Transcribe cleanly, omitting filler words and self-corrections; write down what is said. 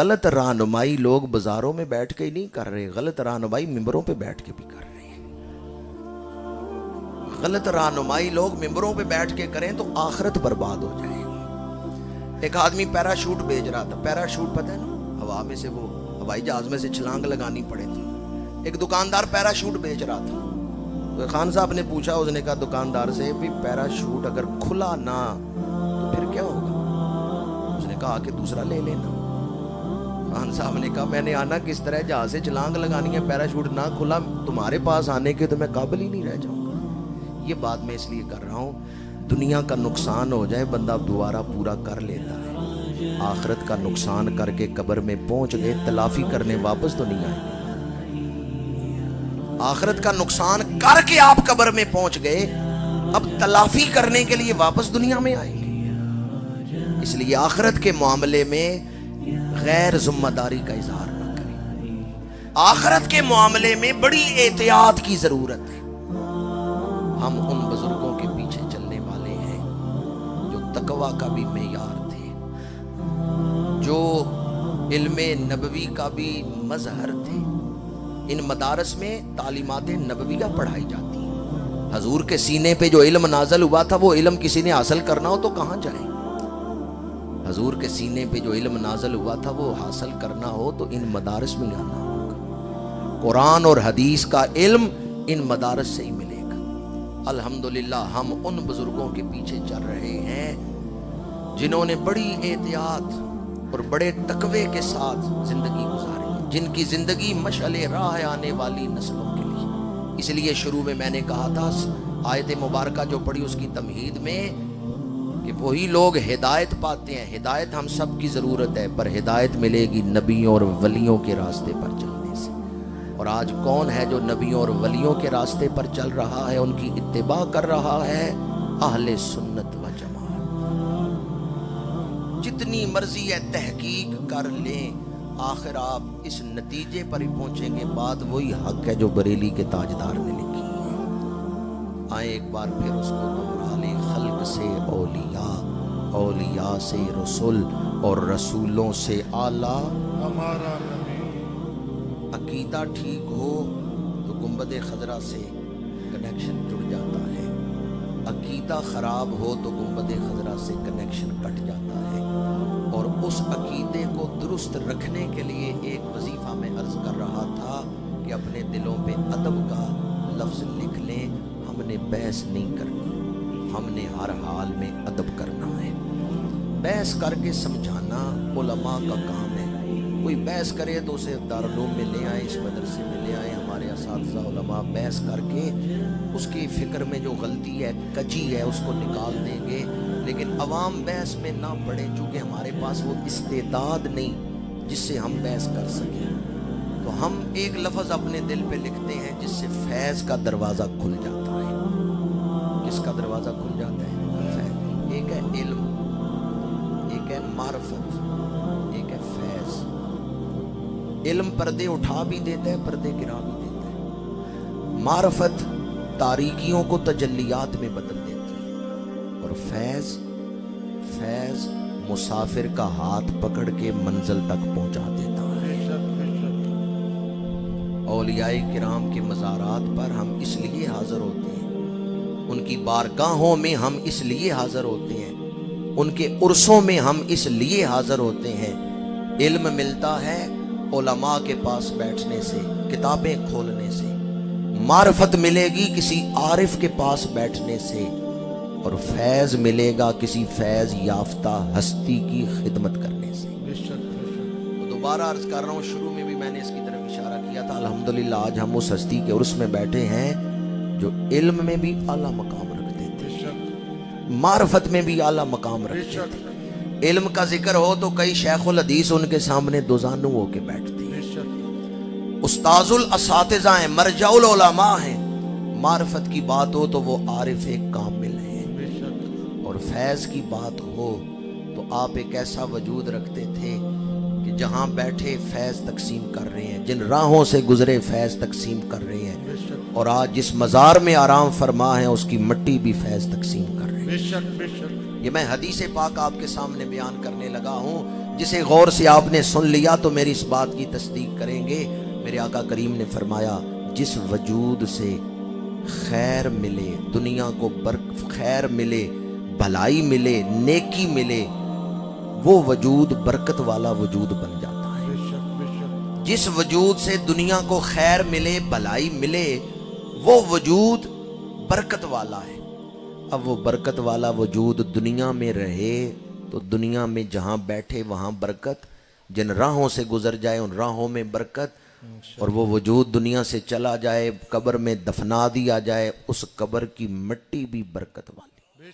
غلط رہنمائی لوگ بازاروں میں بیٹھ کے ہی نہیں کر رہے، غلط رہنمائی ممبروں پہ بیٹھ کے بھی کر رہے ہیں۔ غلط رہنمائی لوگ ممبروں پہ بیٹھ کے کریں تو آخرت برباد ہو جائے گی۔ ایک آدمی پیراشوٹ بیچ رہا تھا، پیراشوٹ پتہ ہے نا، ہوا میں سے وہ ہوائی جہاز میں سے چھلانگ لگانی پڑے تھی۔ ایک دکاندار پیراشوٹ بیچ رہا تھا، تو خان صاحب نے پوچھا، اس نے کہا دکاندار سے بھی پیراشوٹ اگر کھلا نہ تو پھر کیا ہوگا؟ اس نے کہا کہ دوسرا لے لینا۔ خان صاحب نے کہا میں نے آنا کس طرح، جہاز سے چھلانگ لگانی ہے، پیراشوٹ نہ کھلا، تمہارے پاس آنے کے تو میں قابل ہی نہیں رہ جاؤں گا۔ یہ بات میں اس لیے کر رہا ہوں، دنیا کا نقصان ہو جائے بندہ دوبارہ پورا کر لیتا ہے، آخرت کا نقصان کر کے قبر میں پہنچ گئے، تلافی کرنے واپس تو نہیں آئے۔ آخرت کا نقصان کر کے آپ قبر میں پہنچ گئے، اب تلافی کرنے کے لیے واپس دنیا میں آئیں گے۔ اس لیے آخرت کے معاملے میں غیر ذمہ داری کا اظہار نہ کریں۔ آخرت کے معاملے میں بڑی احتیاط کی ضرورت ہے۔ ہم ان بزرگوں کے پیچھے چلنے والے ہیں جو تقوی کا بھی معیار تھے، جو علم نبوی کا بھی مظہر تھے۔ ان مدارس میں تعلیمات نبویہ پڑھائی جاتی ہیں۔ حضور کے سینے پہ جو علم نازل ہوا تھا، وہ علم کسی نے حاصل کرنا ہو تو کہاں جائیں؟ حضور کے سینے پہ جو علم نازل ہوا تھا وہ حاصل کرنا ہو تو ان مدارس میں آنا ہوگا۔ قرآن اور حدیث کا علم ان مدارس سے ہی ملے گا۔ الحمدللہ ہم ان بزرگوں کے پیچھے چل رہے ہیں جنہوں نے بڑی احتیاط اور بڑے تقوی کے ساتھ زندگی گزاری، جن کی زندگی مشعل راہ ہے آنے والی نسلوں کے لیے۔ اس لیے شروع میں نے کہا تھا، آیت مبارکہ جو پڑھی اس کی تمہید میں، کہ وہی لوگ ہدایت پاتے ہیں۔ ہدایت ہم سب کی ضرورت ہے، پر ہدایت ملے گی نبیوں اور ولیوں کے راستے پر چلنے سے۔ اور آج کون ہے جو نبیوں اور ولیوں کے راستے پر چل رہا ہے، ان کی اتباع کر رہا ہے؟ اہل سنت و جماعت۔ جتنی مرضی ہے تحقیق کر لیں، آخر آپ اس نتیجے پر ہی پہنچیں گے، بات وہی حق ہے جو بریلی کے تاجدار نے لکھی ہے۔ آئیں ایک بار پھر اس کو دہرا لیں، خلق سے اولیاء، اولیاء سے رسول، اور رسولوں سے اعلیٰ ہمارا نبی۔ عقیدہ ٹھیک ہو تو گنبد خضرا سے کنیکشن جڑ جاتا ہے، عقیدہ خراب ہو تو گنبد خضرا سے کنیکشن کٹ جاتا ہے۔ اور اس عقیدے کو درست رکھنے کے لیے ایک وظیفہ میں عرض کر رہا تھا کہ اپنے دلوں پہ ادب کا لفظ لکھ لیں۔ ہم نے بحث نہیں کرنی، ہم نے ہر حال میں ادب کرنا ہے۔ بحث کر کے سمجھانا علماء کا کام ہے۔ کوئی بحث کرے تو اسے دارالعلوم میں لے آئیں، اس مدرسے میں لے آئیں، ہمارے اساتذہ علماء بحث کر کے اس کی فکر میں جو غلطی ہے، کجی ہے، اس کو نکال دیں گے۔ لیکن عوام بحث میں نہ پڑے، چونکہ ہمارے پاس وہ استعداد نہیں جس سے ہم بحث کر سکیں۔ تو ہم ایک لفظ اپنے دل پہ لکھتے ہیں جس سے فیض کا دروازہ کھل جاتا ہے۔ کس کا دروازہ کھل جاتا ہے؟ فیض۔ ایک ہے علم، ایک ہے معرفت، ایک ہے فیض۔ علم پردے اٹھا بھی دیتا ہے، پردے گرا بھی دیتا ہے۔ معرفت تاریکیوں کو تجلیات میں بدل دیتی ہے، اور فیض مسافر کا ہاتھ پکڑ کے منزل تک پہنچا دیتا ہے۔ اولیاء کرام کے مزارات پر ہم اس لیے حاضر ہوتے ہیں، ان کی بارگاہوں میں ہم اس لیے حاضر ہوتے ہیں، ان کے عرسوں میں ہم اس لیے حاضر ہوتے ہیں۔ علم ملتا ہے علماء کے پاس بیٹھنے سے، کتابیں کھولنے سے۔ معرفت ملے گی کسی عارف کے پاس بیٹھنے سے، اور فیض ملے گا کسی فیض یافتہ ہستی کی خدمت کرنے سے۔ تو دوبارہ عرض کر رہا ہوں، شروع میں بھی میں نے اس کی طرف اشارہ کیا تھا، الحمدللہ آج ہم اس ہستی کے عرس میں بیٹھے ہیں جو علم میں بھی اعلیٰ مقام رکھتے تھے، معرفت میں بھی اعلیٰ مقام رکھتے تھے۔ علم کا ذکر ہو تو کئی شیخ الحدیث ان کے سامنے دوزانو ہو کے بیٹھتے ہیں۔ استاذ الاساتذہ ہیں، مرجع العلماء ہیں۔ معرفت کی بات ہو تو وہ عارف کامل ہیں، اور فیض کی بات ہو تو آپ ایک ایسا وجود رکھتے تھے کہ جہاں بیٹھے فیض تقسیم کر رہے ہیں، جن راہوں سے گزرے فیض تقسیم کر رہے ہیں، اور آج جس مزار میں آرام فرما ہے اس کی مٹی بھی فیض تقسیم کر رہے ہیں۔ یہ میں حدیث پاک آپ کے سامنے بیان کرنے لگا ہوں جسے غور سے آپ نے سن لیا تو میری اس بات کی تصدیق کریں گے. میرے آقا کریم نے فرمایا جس وجود سے خیر ملے, دنیا کو خیر ملے, بھلائی ملے, نیکی ملے, وہ وجود برکت والا وجود بن جاتا ہے. جس وجود سے دنیا کو خیر ملے, بھلائی ملے, وہ وجود برکت والا ہے. اب وہ برکت والا وجود دنیا میں رہے تو دنیا میں جہاں بیٹھے وہاں برکت, جن راہوں سے گزر جائے ان راہوں میں برکت, اور وہ وجود دنیا سے چلا جائے, قبر میں دفنا دیا جائے, اس قبر کی مٹی بھی برکت والی.